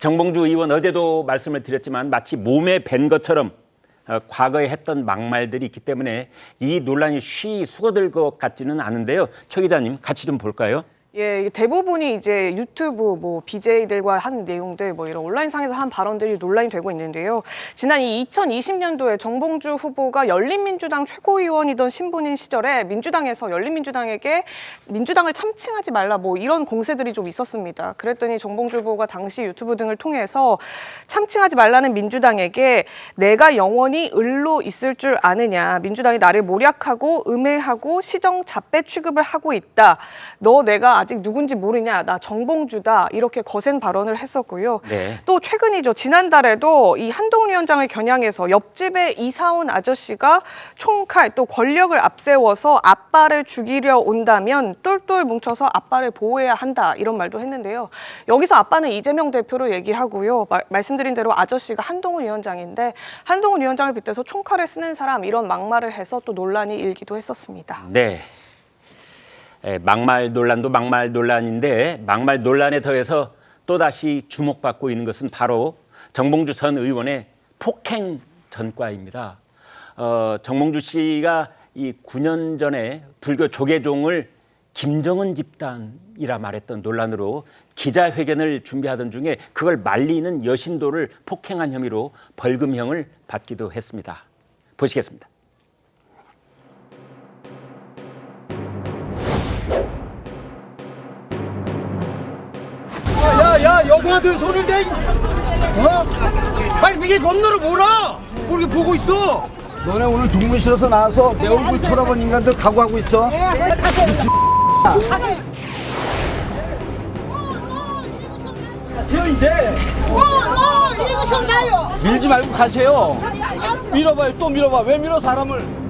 정봉주 의원 어제도 말씀을 드렸지만 마치 몸에 밴 것처럼 과거에 했던 막말들이 있기 때문에 이 논란이 쉬이 수그들 것 같지는 않은데요. 최 기자님 같이 좀 볼까요? 예, 대부분이 이제 유튜브 BJ들과 한 내용들 이런 온라인상에서 한 발언들이 논란이 되고 있는데요. 지난 2020년도에 정봉주 후보가 열린민주당 최고위원이던 신분인 시절에 민주당에서 열린민주당에게 민주당을 참칭하지 말라 이런 공세들이 좀 있었습니다. 그랬더니 정봉주 후보가 당시 유튜브 등을 통해서 참칭하지 말라는 민주당에게 내가 영원히 을로 있을 줄 아느냐. 민주당이 나를 모략하고 음해하고 시정 잡배 취급을 하고 있다. 너 내가 아직 누군지 모르냐, 나 정봉주다, 이렇게 거센 발언을 했었고요. 네. 또 최근이죠. 지난달에도 이 한동훈 위원장을 겨냥해서 옆집에 이사 온 아저씨가 총칼 또 권력을 앞세워서 아빠를 죽이려 온다면 똘똘 뭉쳐서 아빠를 보호해야 한다, 이런 말도 했는데요. 여기서 아빠는 이재명 대표로 얘기하고요. 말씀드린 대로 아저씨가 한동훈 위원장인데 한동훈 위원장을 빗대서 총칼을 쓰는 사람, 이런 막말을 해서 또 논란이 일기도 했었습니다. 네. 막말 논란도 막말 논란인데 막말 논란에 더해서 또다시 주목받고 있는 것은 바로 정봉주 전 의원의 폭행 전과입니다. 정봉주 씨가 이 9년 전에 불교 조계종을 김정은 집단이라 말했던 논란으로 기자회견을 준비하던 중에 그걸 말리는 여신도를 폭행한 혐의로 벌금형을 받기도 했습니다. 보시겠습니다. 야, 여성한테 왜 손을 대? 빨리 이게 건너로 몰아! 뭐 이렇게 보고 있어? 너네 오늘 종무실에서 나와서 내 얼굴 쳐다본 인간들 각오하고 있어? 가세요 이제. 이거 좀 나요. 밀지 말고 가세요. 밀어봐요. 또 밀어봐. 왜 밀어 사람을?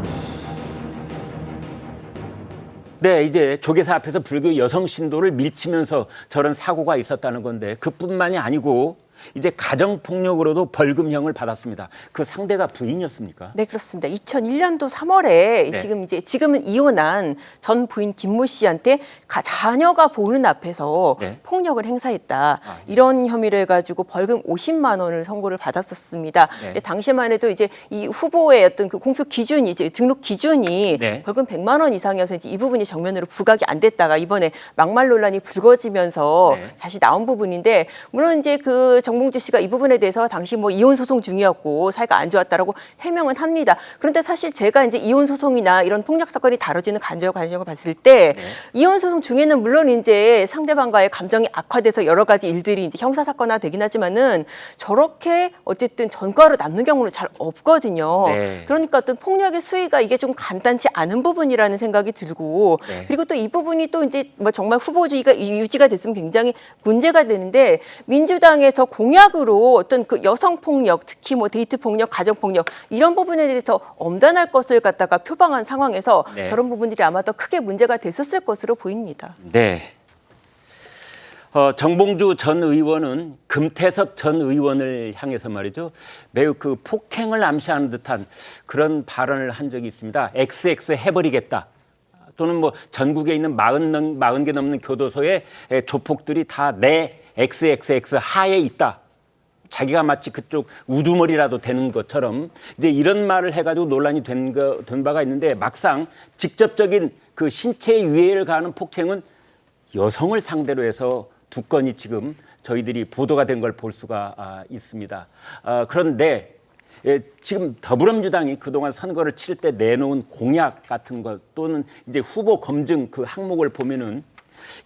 네, 이제 조계사 앞에서 불교 여성 신도를 밀치면서 저런 사고가 있었다는 건데 그뿐만이 아니고 이제 가정폭력으로도 벌금형을 받았습니다. 그 상대가 부인이었습니까? 네, 그렇습니다. 2001년도 3월에 네. 지금은 이혼한 전 부인 김모 씨한테 자녀가 보는 앞에서 네. 폭력을 행사했다. 이런 혐의를 해가지고 벌금 50만 원을 선고를 받았었습니다. 네. 근데 당시만 해도 이제 이 후보의 어떤 그 공표 기준이 이제 등록 기준이 네. 벌금 100만 원 이상이어서 이제 이 부분이 정면으로 부각이 안 됐다가 이번에 막말 논란이 불거지면서 네. 다시 나온 부분인데 물론 이제 그 정봉주 씨가 이 부분에 대해서 당시 이혼 소송 중이었고 사이가 안 좋았다라고 해명은 합니다. 그런데 사실 제가 이제 이혼 소송이나 이런 폭력 사건이 다뤄지는 과정을 봤을 때 이혼 소송 중에는 물론 이제 상대방과의 감정이 악화돼서 여러 가지 일들이 이제 형사 사건화 되긴 하지만은 저렇게 어쨌든 전과로 남는 경우는 잘 없거든요. 네. 그러니까 어떤 폭력의 수위가 이게 좀 간단치 않은 부분이라는 생각이 들고 네. 그리고 또 이 부분이 또 이제 정말 후보주의가 유지가 됐으면 굉장히 문제가 되는데 민주당에서 공약으로 어떤 그 여성 폭력, 특히 데이트 폭력, 가정 폭력 이런 부분에 대해서 엄단할 것을 갖다가 표방한 상황에서 네. 저런 부분들이 아마 더 크게 문제가 됐었을 것으로 보입니다. 네. 정봉주 전 의원은 금태섭 전 의원을 향해서 말이죠. 매우 그 폭행을 암시하는 듯한 그런 발언을 한 적이 있습니다. XX 해버리겠다. 또는 전국에 있는 40개 넘는 교도소의 조폭들이 다 내 XXX 하에 있다. 자기가 마치 그쪽 우두머리라도 되는 것처럼 이제 이런 말을 해가지고 논란이 된 바가 있는데 막상 직접적인 그 신체 유해를 가하는 폭행은 여성을 상대로 해서 2건이 지금 저희들이 보도가 된 걸 볼 수가 있습니다. 그런데 지금 더불어민주당이 그동안 선거를 칠 때 내놓은 공약 같은 것 또는 이제 후보 검증 그 항목을 보면은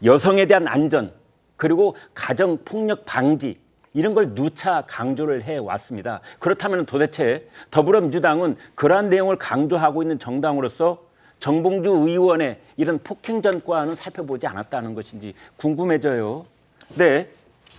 여성에 대한 안전 그리고 가정 폭력 방지 이런 걸 누차 강조를 해왔습니다. 그렇다면 도대체 더불어민주당은 그러한 내용을 강조하고 있는 정당으로서 정봉주 의원의 이런 폭행 전과는 살펴보지 않았다는 것인지 궁금해져요. 네.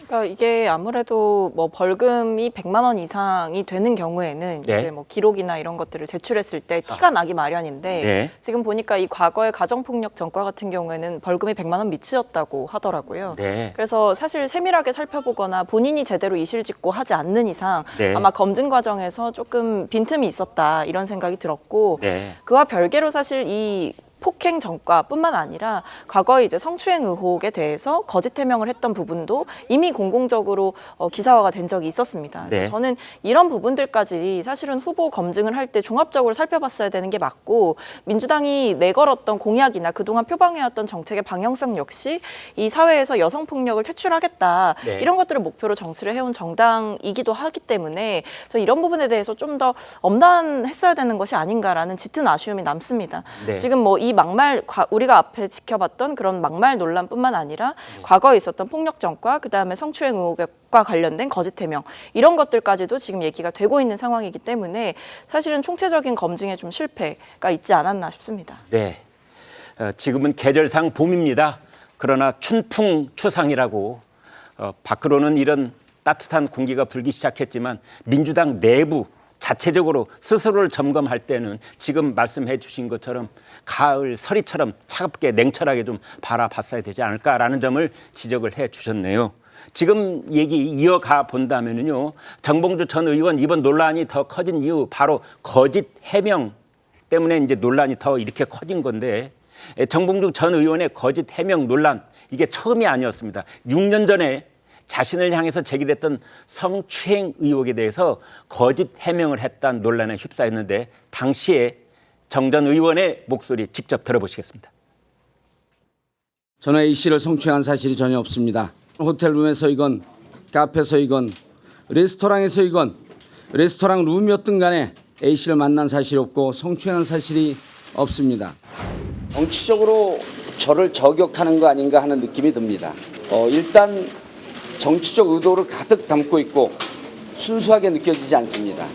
그러니까 이게 아무래도 벌금이 100만 원 이상이 되는 경우에는 네. 이제 기록이나 이런 것들을 제출했을 때 티가 나기 마련인데 네. 지금 보니까 이 과거의 가정폭력 전과 같은 경우에는 벌금이 100만 원 미치였다고 하더라고요. 네. 그래서 사실 세밀하게 살펴보거나 본인이 제대로 이실직고 하지 않는 이상 네. 아마 검증 과정에서 조금 빈틈이 있었다 이런 생각이 들었고 네. 그와 별개로 사실 이 폭행 전과뿐만 아니라 과거에 이제 성추행 의혹에 대해서 거짓 해명을 했던 부분도 이미 공공적으로 기사화가 된 적이 있었습니다. 그래서 네. 저는 이런 부분들까지 사실은 후보 검증을 할 때 종합적으로 살펴봤어야 되는 게 맞고, 민주당이 내걸었던 공약이나 그동안 표방해왔던 정책의 방향성 역시 이 사회에서 여성 폭력을 퇴출하겠다, 네. 이런 것들을 목표로 정치를 해온 정당이기도 하기 때문에 저 이런 부분에 대해서 좀 더 엄단했어야 되는 것이 아닌가라는 짙은 아쉬움이 남습니다. 네. 지금 뭐 이 막말, 우리가 앞에 지켜봤던 그런 막말 논란뿐만 아니라 과거에 있었던 폭력 전과, 그다음에 성추행 의혹과 관련된 거짓 해명, 이런 것들까지도 지금 얘기가 되고 있는 상황이기 때문에 사실은 총체적인 검증에 좀 실패가 있지 않았나 싶습니다. 네. 지금은 계절상 봄입니다. 그러나 춘풍추상이라고 밖으로는 이런 따뜻한 공기가 불기 시작했지만 민주당 내부 자체적으로 스스로를 점검할 때는 지금 말씀해 주신 것처럼 가을 서리처럼 차갑게 냉철하게 좀 바라봤어야 되지 않을까라는 점을 지적을 해 주셨네요. 지금 얘기 이어가 본다면요, 정봉주 전 의원 이번 논란이 더 커진 이유 바로 거짓 해명 때문에 이제 논란이 더 이렇게 커진 건데, 정봉주 전 의원의 거짓 해명 논란, 이게 처음이 아니었습니다. 6년 전에 자신을 향해서 제기됐던 성추행 의혹에 대해서 거짓 해명을 했다는 논란에 휩싸였는데, 당시에 정 전 의원의 목소리 직접 들어보시겠습니다. 저는 A씨를 성추행한 사실이 전혀 없습니다. 호텔룸에서이건 카페에서이건 레스토랑에서이건 레스토랑 룸이었든 간에 A씨를 만난 사실이 없고 성추행한 사실이 없습니다. 정치적으로 저를 저격하는 거 아닌가 하는 느낌이 듭니다. 일단 정치적 의도를 가득 담고 있고 순수하게 느껴지지 않습니다.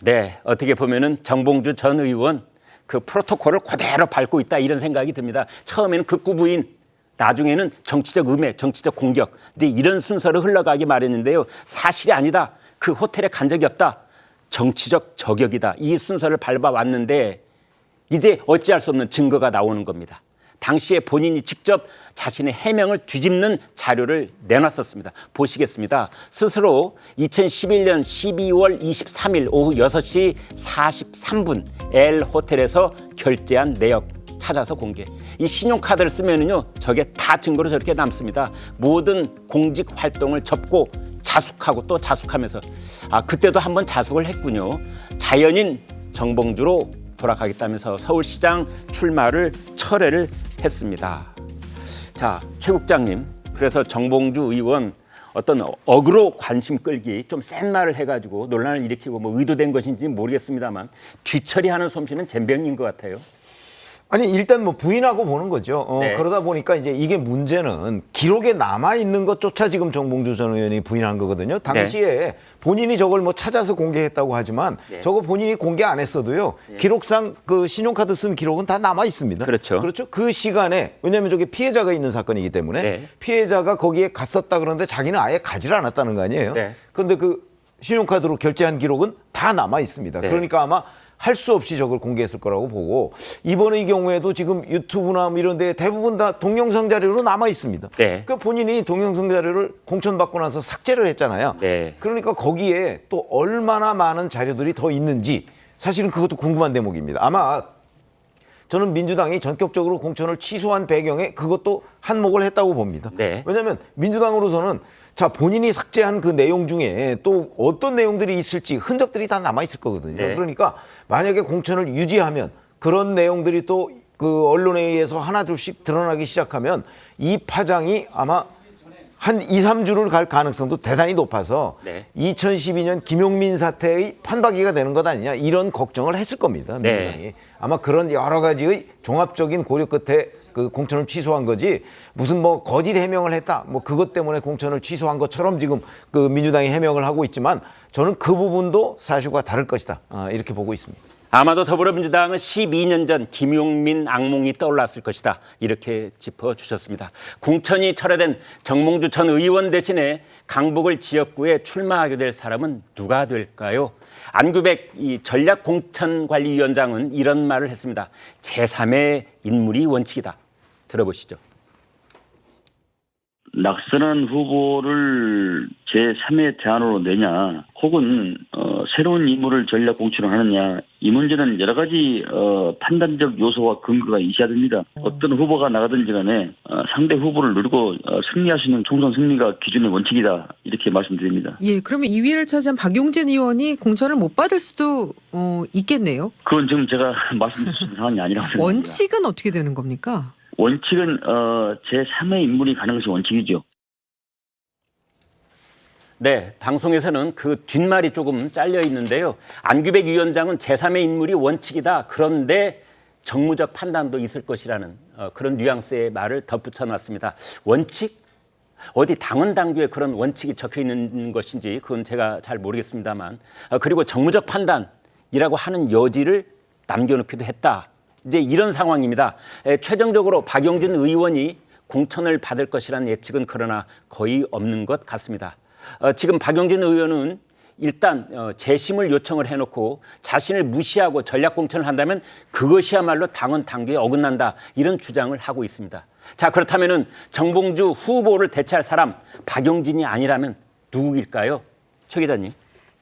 네, 어떻게 보면은 정봉주 전 의원 그 프로토콜을 그대로 밟고 있다, 이런 생각이 듭니다. 처음에는 극구 부인, 나중에는 정치적 음해, 정치적 공격, 이제 이런 순서로 흘러가기 마련인데요. 사실이 아니다, 그 호텔에 간 적이 없다, 정치적 저격이다, 이 순서를 밟아왔는데 이제 어찌할 수 없는 증거가 나오는 겁니다. 당시에 본인이 직접 자신의 해명을 뒤집는 자료를 내놨었습니다. 보시겠습니다. 스스로 2011년 12월 23일 오후 6시 43분 L 호텔에서 결제한 내역 찾아서 공개. 이 신용카드를 쓰면은요, 저게 다 증거로 저렇게 남습니다. 모든 공직 활동을 접고 자숙하고 또 자숙하면서, 그때도 한번 자숙을 했군요. 자연인 정봉주로 돌아가겠다면서 서울시장 출마를 철회를 했습니다. 자, 최 국장님, 그래서 정봉주 의원 어떤 어그로 관심 끌기, 좀 센 말을 해가지고 논란을 일으키고 뭐 의도된 것인지 모르겠습니다만 뒤처리하는 솜씨는 젬병인 것 같아요. 아니 일단 뭐 부인하고 보는 거죠. 네. 그러다 보니까 이제 이게 문제는 기록에 남아 있는 것조차 지금 정봉주 전 의원이 부인한 거거든요. 당시에 본인이 저걸 뭐 찾아서 공개했다고 하지만 저거 본인이 공개 안 했어도요. 기록상 그 신용카드 쓴 기록은 다 남아 있습니다. 그렇죠. 그렇죠. 그 시간에, 왜냐하면 저게 피해자가 있는 사건이기 때문에 피해자가 거기에 갔었다 그러는데 자기는 아예 가지를 않았다는 거 아니에요. 그런데 그 신용카드로 결제한 기록은 다 남아 있습니다. 그러니까 아마 할 수 없이 저걸 공개했을 거라고 보고, 이번의 이 경우에도 지금 유튜브나 뭐 이런 데 대부분 다 동영상 자료로 남아 있습니다. 그 본인이 동영상 자료를 공천받고 나서 삭제를 했잖아요. 그러니까 거기에 또 얼마나 많은 자료들이 더 있는지 사실은 그것도 궁금한 대목입니다. 아마 저는 민주당이 전격적으로 공천을 취소한 배경에 그것도 한몫을 했다고 봅니다. 왜냐하면 민주당으로서는 자, 본인이 삭제한 그 내용 중에 또 어떤 내용들이 있을지 흔적들이 다 남아있을 거거든요. 그러니까 만약에 공천을 유지하면 그런 내용들이 또 그 언론에 의해서 하나둘씩 드러나기 시작하면 이 파장이 아마 한 2, 3주를 갈 가능성도 대단히 높아서 2012년 김용민 사태의 판박이가 되는 것 아니냐, 이런 걱정을 했을 겁니다. 민주당이. 아마 그런 여러 가지의 종합적인 고려 끝에 그 공천을 취소한 거지, 무슨 뭐 거짓 해명을 했다, 뭐 그것 때문에 공천을 취소한 것처럼 지금 그 민주당이 해명을 하고 있지만 저는 그 부분도 사실과 다를 것이다, 이렇게 보고 있습니다. 아마도 더불어민주당은 12년 전 김용민 악몽이 떠올랐을 것이다, 이렇게 짚어주셨습니다. 공천이 철회된 정봉주 전 의원 대신에 강북을 지역구에 출마하게 될 사람은 누가 될까요? 안규백 이 전략공천관리위원장은 이런 말을 했습니다. 제3의 인물이 원칙이다. 들어보시죠. 낙선한 후보를 제3의 대안으로 내냐 혹은 새로운 인물을 전략 공천을 하느냐 이 문제는 여러 가지 판단적 요소와 근거가 있어야 됩니다. 어떤 후보가 나가든지 간에 상대 후보를 누르고 승리할 수 있는 총선 승리가 기준의 원칙이다 이렇게 말씀드립니다. 예, 그러면 2위를 차지한 박용진 의원이 공천을 못 받을 수도 있겠네요. 그건 지금 제가 말씀드릴 수 있는 상황이 아니라고 생각합니다. 원칙은 어떻게 되는 겁니까? 원칙은 제3의 인물이 가는 것이 원칙이죠. 네, 방송에서는 그 뒷말이 조금 잘려 있는데요. 안규백 위원장은 제3의 인물이 원칙이다. 그런데 정무적 판단도 있을 것이라는 그런 뉘앙스의 말을 덧붙여 놨습니다. 원칙? 어디 당헌 당규에 그런 원칙이 적혀 있는 것인지 그건 제가 잘 모르겠습니다만 그리고 정무적 판단이라고 하는 여지를 남겨놓기도 했다. 이제 이런 상황입니다. 최종적으로 박용진 의원이 공천을 받을 것이라는 예측은 그러나 거의 없는 것 같습니다. 지금 박용진 의원은 일단 재심을 요청을 해놓고 자신을 무시하고 전략 공천을 한다면 그것이야말로 당헌 당규에 어긋난다 이런 주장을 하고 있습니다. 자, 그렇다면은 정봉주 후보를 대체할 사람 박용진이 아니라면 누구일까요? 최 기자님.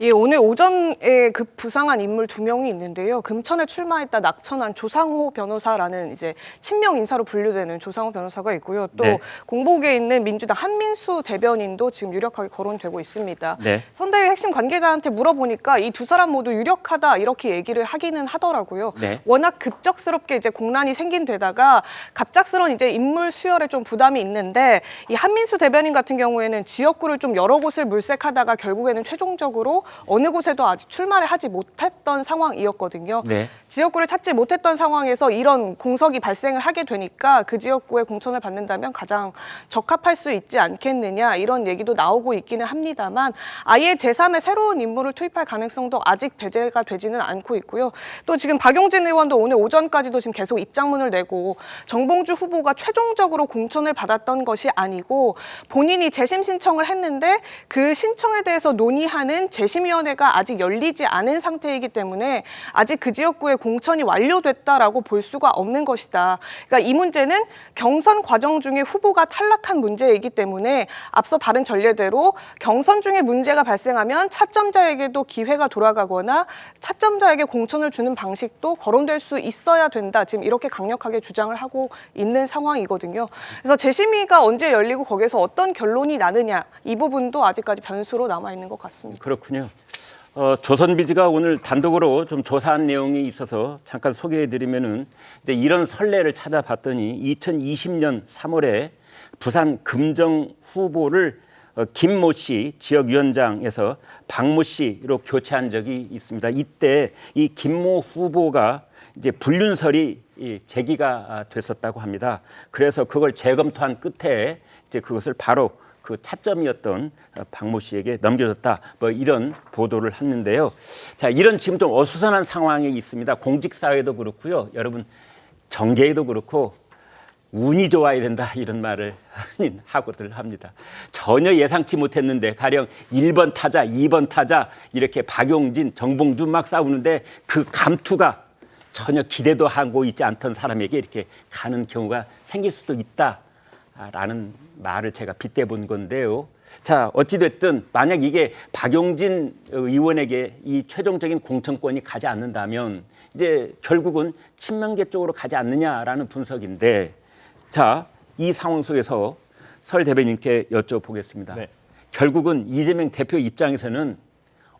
예, 오늘 오전에 부상한 인물 2명이 있는데요. 금천에 출마했다 낙천한 조상호 변호사라는 이제 친명 인사로 분류되는 조상호 변호사가 있고요. 또 네. 공복에 있는 민주당 한민수 대변인도 지금 유력하게 거론되고 있습니다. 네. 선대위 핵심 관계자한테 물어보니까 이 두 사람 모두 유력하다 이렇게 얘기를 하기는 하더라고요. 네. 워낙 급작스럽게 이제 공란이 생긴 데다가 갑작스러운 이제 인물 수혈에 좀 부담이 있는데 이 한민수 대변인 같은 경우에는 지역구를 좀 여러 곳을 물색하다가 결국에는 최종적으로 어느 곳에도 아직 출마를 하지 못했던 상황이었거든요. 네. 지역구를 찾지 못했던 상황에서 이런 공석이 발생을 하게 되니까 그 지역구에 공천을 받는다면 가장 적합할 수 있지 않겠느냐 이런 얘기도 나오고 있기는 합니다만 아예 제3의 새로운 인물을 투입할 가능성도 아직 배제가 되지는 않고 있고요. 또 지금 박용진 의원도 오늘 오전까지도 지금 계속 입장문을 내고 정봉주 후보가 최종적으로 공천을 받았던 것이 아니고 본인이 재심 신청을 했는데 그 신청에 대해서 논의하는 재심위원회가 아직 열리지 않은 상태이기 때문에 아직 그 지역구의 공천이 완료됐다라고 볼 수가 없는 것이다. 그러니까 이 문제는 경선 과정 중에 후보가 탈락한 문제이기 때문에 앞서 다른 전례대로 경선 중에 문제가 발생하면 차점자에게도 기회가 돌아가거나 차점자에게 공천을 주는 방식도 거론될 수 있어야 된다. 지금 이렇게 강력하게 주장을 하고 있는 상황이거든요. 그래서 재심위가 언제 열리고 거기에서 어떤 결론이 나느냐 이 부분도 아직까지 변수로 남아있는 것 같습니다. 그렇군요. 조선비즈가 오늘 단독으로 좀 조사한 내용이 있어서 잠깐 소개해드리면은 이제 이런 선례를 찾아봤더니 2020년 3월에 부산 금정 후보를 김모 씨 지역위원장에서 박모 씨로 교체한 적이 있습니다. 이때 이 김모 후보가 이제 불륜설이 제기가 됐었다고 합니다. 그래서 그걸 재검토한 끝에 이제 그것을 바로 그 차점이었던 박모 씨에게 넘겨줬다. 뭐 이런 보도를 했는데요. 자, 이런 지금 좀 어수선한 상황에 있습니다. 공직사회도 그렇고요. 여러분 정계에도 그렇고 운이 좋아야 된다 이런 말을 하고들 합니다. 전혀 예상치 못했는데 가령 1번 타자, 2번 타자 이렇게 박용진, 정봉주 막 싸우는데 그 감투가 전혀 기대도 하고 있지 않던 사람에게 이렇게 가는 경우가 생길 수도 있다라는 말을 제가 빗대본 건데요. 자, 어찌됐든 만약 이게 박용진 의원에게 이 최종적인 공천권이 가지 않는다면 이제 결국은 친명계 쪽으로 가지 않느냐라는 분석인데 자, 이 상황 속에서 설 대변인께 여쭤보겠습니다. 네. 결국은 이재명 대표 입장에서는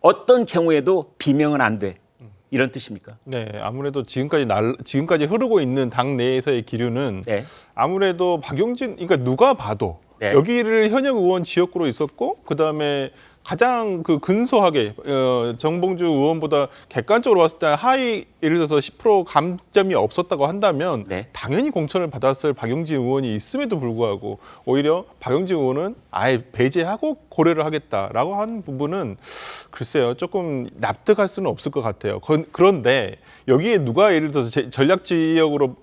어떤 경우에도 비명은 안 돼. 이런 뜻입니까? 네, 아무래도 지금까지 흐르고 있는 당 내에서의 기류는 네. 아무래도 박용진, 그러니까 누가 봐도 네. 여기를 현역 의원 지역구로 있었고 그다음에 가장 그 근소하게 정봉주 의원보다 객관적으로 봤을 때 하위 예를 들어서 10% 감점이 없었다고 한다면 네. 당연히 공천을 받았을 박용진 의원이 있음에도 불구하고 오히려 박용진 의원은 아예 배제하고 고려를 하겠다라고 한 부분은 글쎄요 조금 납득할 수는 없을 것 같아요. 그런데 여기에 누가 예를 들어서 전략 지역으로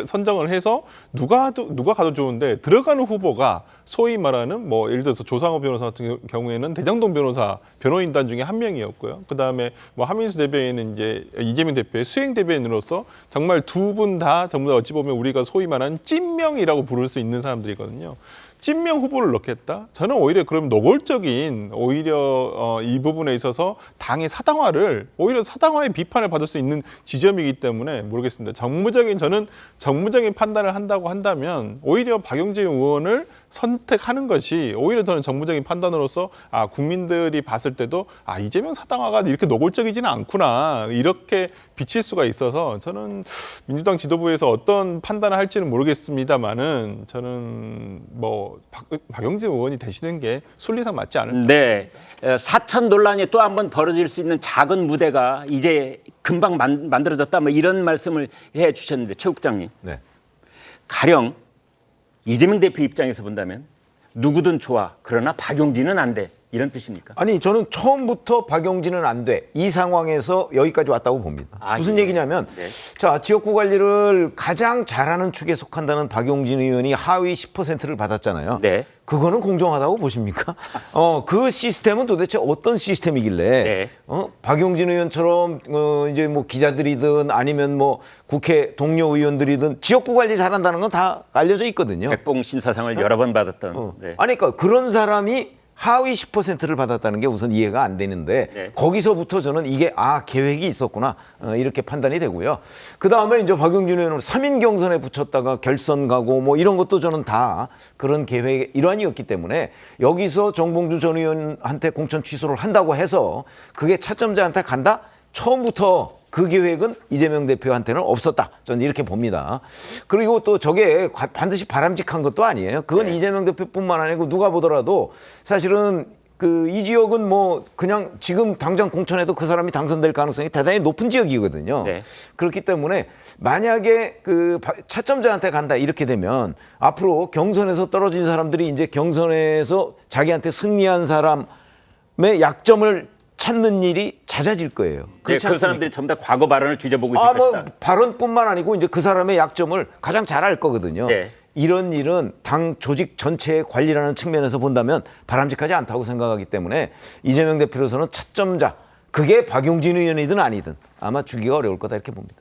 선정을 해서 누가 가도 좋은데 들어가는 후보가 소위 말하는 뭐 예를 들어서 조상호 변호사 같은 경우에는 대장동 변호사 변호인단 중에 한 명이었고요. 그다음에 뭐 한민수 대변인은 이제 이재명 대표의 수행 대변인으로서 정말 두 분 다 전부 다 어찌 보면 우리가 소위 말하는 찐명이라고 부를 수 있는 사람들이거든요. 찐명 후보를 넣겠다? 저는 오히려 그럼 노골적인 오히려 이 부분에 있어서 당의 사당화를 오히려 사당화의 비판을 받을 수 있는 지점이기 때문에 모르겠습니다. 저는 정무적인 판단을 한다고 한다면 오히려 박용진 의원을 선택하는 것이 오히려 저는 정무적인 판단으로서 국민들이 봤을 때도 이재명 사당화가 이렇게 노골적이지는 않구나 이렇게 비칠 수가 있어서 저는 민주당 지도부에서 어떤 판단을 할지는 모르겠습니다만은 저는 뭐 박용진 의원이 되시는 게 순리상 맞지 않을까. 네, 사천 논란이 또 한 번 벌어질 수 있는 작은 무대가 이제 금방 만들어졌다. 뭐 이런 말씀을 해주셨는데 최 국장님, 네. 가령 이재명 대표 입장에서 본다면 누구든 좋아. 그러나 박용진은 안 돼. 이런 뜻입니까? 아니 저는 처음부터 박용진은 안 돼. 이 상황에서 여기까지 왔다고 봅니다. 무슨 얘기냐면 자, 지역구 관리를 가장 잘하는 축에 속한다는 박용진 의원이 하위 10%를 받았잖아요. 네. 그거는 공정하다고 보십니까? 그 시스템은 도대체 어떤 시스템이길래 박용진 의원처럼 이제 뭐 기자들이든 아니면 뭐 국회 동료 의원들이든 지역구 관리 잘한다는 건 다 알려져 있거든요. 백봉 신사상을 여러 번 받았던. 네. 아니 그러니까 그런 사람이 하위 10%를 받았다는 게 우선 이해가 안 되는데 거기서부터 저는 이게 계획이 있었구나 이렇게 판단이 되고요. 그다음에 이제 박용진 의원은 3인 경선에 붙였다가 결선 가고 뭐 이런 것도 저는 다 그런 계획의 일환이었기 때문에 여기서 정봉주 전 의원한테 공천 취소를 한다고 해서 그게 차점자한테 간다? 처음부터 그 계획은 이재명 대표한테는 없었다. 저는 이렇게 봅니다. 그리고 또 저게 반드시 바람직한 것도 아니에요. 그건 이재명 대표뿐만 아니고 누가 보더라도 사실은 이 지역은 뭐 그냥 지금 당장 공천해도 그 사람이 당선될 가능성이 대단히 높은 지역이거든요. 그렇기 때문에 만약에 차점자한테 간다 이렇게 되면 앞으로 경선에서 떨어진 사람들이 이제 경선에서 자기한테 승리한 사람의 약점을 찾는 일이 잦아질 거예요. 그 사람들이 전부 다 과거 발언을 뒤져보고 있을 것이다. 발언뿐만 아니고 이제 그 사람의 약점을 가장 잘 알 거거든요. 이런 일은 당 조직 전체의 관리라는 측면에서 본다면 바람직하지 않다고 생각하기 때문에 이재명 대표로서는 차점자, 그게 박용진 의원이든 아니든 아마 주기가 어려울 거다 이렇게 봅니다.